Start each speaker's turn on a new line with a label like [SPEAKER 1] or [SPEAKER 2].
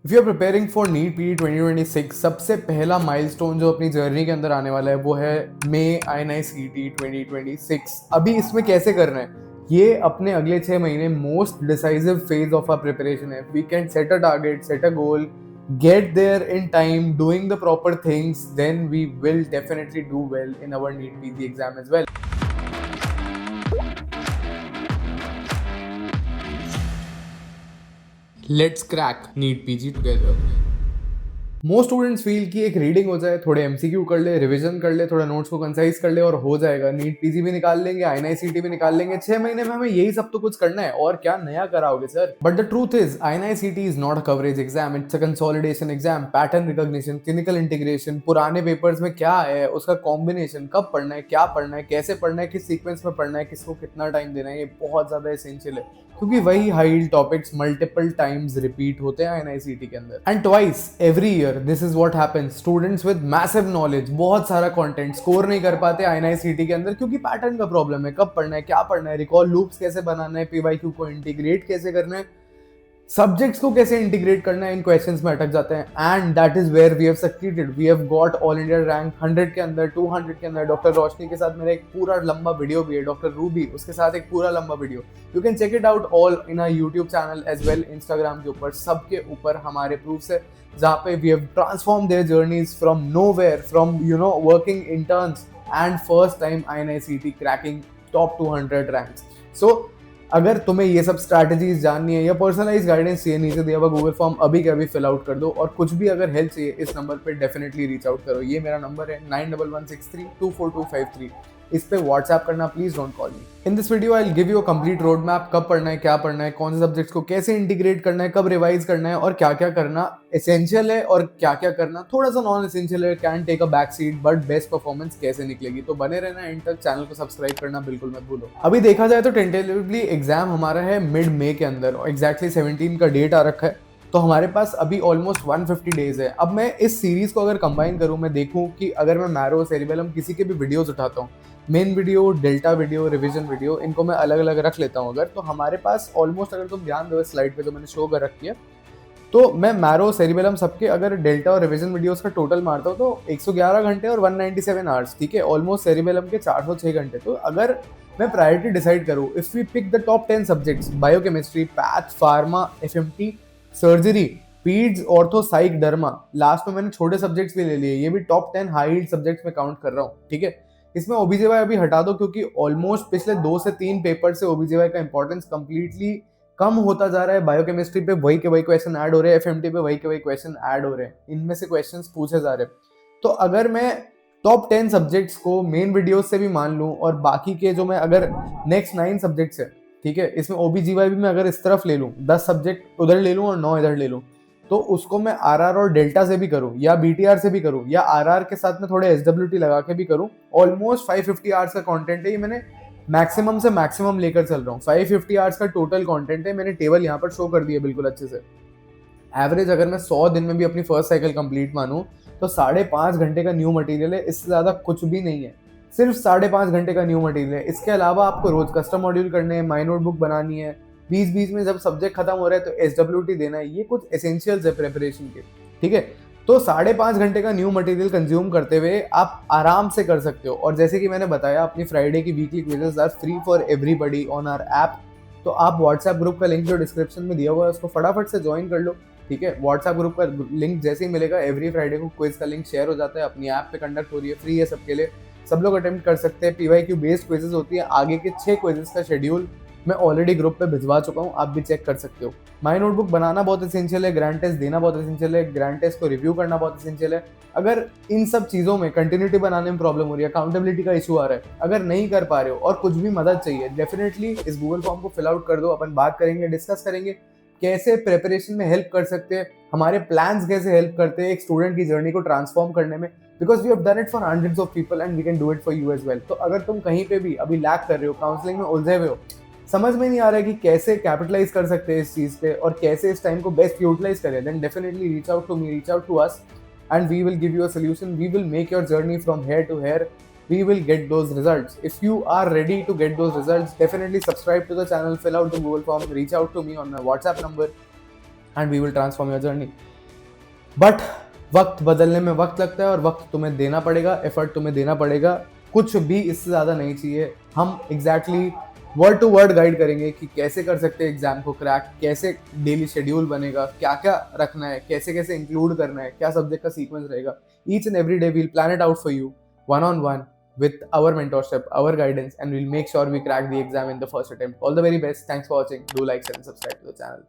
[SPEAKER 1] If you are preparing for NEET PG 2026 सबसे पहला milestone जो अपनी जर्नी के अंदर आने वाला है वो है मई INICET 2026। अभी इसमें कैसे करना है, ये अपने अगले 6 महीने most decisive phase of our preparation है। We can set a target, set a goal, get there in time, doing the proper things, then we will definitely do well in our NEET PG exam as well. Let's crack NEET PG together. Most students feel कि एक reading हो जाए, थोड़े MCQ कर ले, revision कर ले, थोड़ा नोट्स को कंसाइज कर ले और हो जाएगा। नीट पीजी भी निकाल लेंगे, INICET भी निकाल लेंगे, 6 महीने में हमें यही सब तो कुछ करना है और क्या नया कराओगे sir. But the truth is INICET is not a coverage exam, it's a consolidation exam. Pattern recognition, clinical integration, पुराने पेपर्स में क्या है, उसका कॉम्बिनेशन, कब पढ़ना है, क्या पढ़ना है, कैसे पढ़ना है, किस सीक्वेंस में पढ़ना है, किसको कितना टाइम देना है, ये बहुत ज्यादा एसेंशियल है क्योंकि वही high topics multiple times repeat होते हैं INICET के अंदर। And twice every year this is what happens, students with massive knowledge, बहुत सारा कंटेंट स्कोर नहीं कर पाते INICET के अंदर क्योंकि पैटर्न का प्रॉब्लम है। कब पढ़ना है, क्या पढ़ना है, रिकॉल लूप्स कैसे बनाना है, PYQ को इंटीग्रेट कैसे करना है, सब्जेक्ट्स को कैसे इंटीग्रेट करना है, इन क्वेश्चंस में अटक जाते हैं। And that is where we have succeeded. We have got all India rank 100 के अंदर, 200 के अंदर। डॉक्टर रोशनी के साथ मेरा एक पूरा लंबा वीडियो भी है, डॉक्टर रूबी, उसके साथ एक पूरा लंबा video, you can check it out all in a YouTube channel as well, Instagram के ऊपर, सबके ऊपर हमारे प्रूफ्स है जहाँ पे we have transform their journeys from nowhere, from working interns and first time INICET cracking top 200 ranks. So अगर तुम्हें ये सब स्ट्रैटेजीज जाननी है या पर्सनलाइज गाइडेंस चाहिए, नीचे दिया हुआ गूगल फॉर्म अभी के अभी फिल आउट कर दो। और कुछ भी अगर हेल्प चाहिए इस नंबर पे डेफिनेटली रीच आउट करो। ये मेरा नंबर है 9116324253। इस पे व्हाट्सएप करना, please don't call me. In this video I will give you a complete road map, कब पढ़ना है, क्या पढ़ना है, कौन से सब्जेक्ट्स को कैसे इंटीग्रेट करना है, कब रिवाइज करना है और क्या क्या करना एसेंशियल है और क्या क्या करना थोड़ा सा नॉन एसेंशियल है, can take a back seat, but best performance कैसे निकलेगी। तो बने रहना एंड तक, चैनल को सब्सक्राइब करना बिल्कुल मत भूलो। अभी देखा जाए तो टेंटेटिवली एग्जाम हमारा है मिड मई के अंदर, एग्जैक्टली 17 का डेट आ रखा है, तो हमारे पास अभी ऑलमोस्ट 150 डेज है। अब मैं इस सीरीज को अगर कंबाइन करूं, मैं देखूं कि अगर मैं मैरो, सेरिबेलम, किसी के भी वीडियोस उठाता हूं, main video, delta video, revision video, इनको मैं अलग अलग रख लेता हूं अगर, तो हमारे पास ऑलमोस्ट, अगर तुम ध्यान दो स्लाइड पे जो मैंने शो कर रखी है, तो मैं मैरो, सेरिबेलम सबके अगर डेल्टा और रिवीजन वीडियोस का टोटल मारता हूँ तो 111 घंटे और 197 आवर्स, ठीक है। ऑलमोस्ट सेरिबेलम के 406 घंटे। तो अगर मैं प्रायोरिटी डिसाइड करूँ, if we pick the top 10 subjects, biochemistry, path, pharma, FMT, surgery, peds, ortho, psych, derma, last में मैंने छोटे सब्जेक्ट्स भी ले लिए, ये भी टॉप 10 हाई सब्जेक्ट्स में काउंट कर रहा हूँ, ठीक है। इसमें OBGY अभी हटा दो क्योंकि ऑलमोस्ट पिछले 2 से 3 पेपर से OBGY का इंपॉर्टेंस कंप्लीटली कम होता जा रहा है। बायोकेमिस्ट्री पे वही के वही क्वेश्चन ऐड हो रहे हैं, FMT पे वही के वही क्वेश्चन ऐड हो रहे हैं, इनमें से क्वेश्चंस पूछे जा रहे हैं। तो अगर मैं टॉप 10 सब्जेक्ट्स को मेन वीडियोस से भी मान लूं और बाकी के जो मैं अगर नेक्स्ट 9 सब्जेक्ट्स है, ठीक है, इसमें OBGY भी मैं अगर इस तरफ ले लूं, 10 सब्जेक्ट उधर ले लूं और 9 इधर ले लूं, तो उसको मैं RR और डेल्टा से भी करूं या BTR से भी करूं या RR के साथ में थोड़े SWT लगा के भी करूं, ऑलमोस्ट 550 आवर्स का कंटेंट है। ये मैंने मैक्सिमम से मैक्सिमम लेकर चल रहा हूँ। 550 आवर्स का टोटल कंटेंट है, मैंने टेबल यहाँ पर शो कर दिया बिल्कुल अच्छे से। एवरेज अगर मैं 100 दिन में भी अपनी फर्स्ट साइकिल कंप्लीट मानूं तो 5.5 घंटे का न्यू मटेरियल है, इससे ज्यादा कुछ भी नहीं है, सिर्फ 5.5 घंटे का न्यू मटेरियल है। इसके अलावा आपको रोज कस्टम मॉड्यूल करने हैं, माई नोटबुक बनानी है, बीच बीच में जब सब्जेक्ट खत्म हो रहा है तो SWT देना है, ये कुछ एसेंशियल्स है प्रिपरेशन के, ठीक है। तो 5.5 घंटे का न्यू मटेरियल कंज्यूम करते हुए आप आराम से कर सकते हो। और जैसे कि मैंने बताया, अपनी फ्राइडे की weekly quizzes are free for everybody on our app, तो आप व्हाट्सएप ग्रुप का लिंक जो डिस्क्रिप्शन में दिया हुआ है उसको फटाफट से ज्वाइन कर लो, ठीक है। व्हाट्सएप ग्रुप का लिंक जैसे ही मिलेगा, एवरी फ्राइडे को क्विज का लिंक शेयर हो जाता है, अपनी ऐप पे कंडक्ट हो रही है, फ्री है सबके लिए, सब लोग अटेम्प्ट कर सकते हैं। PYQ बेस्ड क्विजेस होती है, आगे के 6 क्विजेस का शेड्यूल मैं ऑलरेडी ग्रुप पे भिजवा चुका हूँ, आप भी चेक कर सकते हो। माई नोटबुक बनाना बहुत एसेंशियल है, ग्रैंड टेस्ट देना बहुत एसेंशियल है, ग्रैंड टेस्ट को रिव्यू करना बहुत एसेंशियल है। अगर इन सब चीज़ों में कंटिन्यूटी बनाने में प्रॉब्लम हो रही है, अकाउंटेबिलिटी का इशू आ रहा है, अगर नहीं कर पा रहे हो और कुछ भी मदद चाहिए, डेफिनेटली इस गूगल फॉर्म को फिल आउट कर दो। अपन बात करेंगे, डिस्कस करेंगे कैसे प्रिपरेशन में हेल्प कर सकते हैं, हमारे प्लान्स कैसे हेल्प करते हैं एक स्टूडेंट की जर्नी को ट्रांसफॉर्म करने में, because we have done it for hundreds of people and we can do it for you as well. तो अगर तुम कहीं पे भी अभी लैक कर रहे हो, काउंसलिंग में उलझे हुए हो, समझ में नहीं आ रहा है कि कैसे कैपिटलाइज कर सकते हैं इस चीज पे और कैसे इस टाइम को बेस्ट यूटिलाइज करें, then definitely reach out to me, reach out to us, and we will give you a solution. We will make your journey from here to here. We will get those results. If you are ready to get those results, definitely subscribe to the channel, fill out the Google form, reach out to me on my WhatsApp number, and we will transform your journey. But वक्त बदलने में वक्त लगता है और वक्त तुम्हें देना पड़ेगा, एफर्ट तुम्हें देना पड़ेगा, कुछ भी इससे ज़्यादा नहीं चाहिए। हम exactly word to word guide करेंगे कि कैसे कर सकते हैं एग्जाम को क्रैक, कैसे डेली शेड्यूल बनेगा, क्या क्या रखना है, कैसे कैसे इंक्लूड करना है, क्या सब्जेक्ट का सीक्वेंस रहेगा। Each and every day we'll plan it out for you one on one with our mentorship, our guidance, and we'll make sure we crack the exam in the first attempt. All the very best. Thanks for watching. Do like, share, and subscribe to the channel.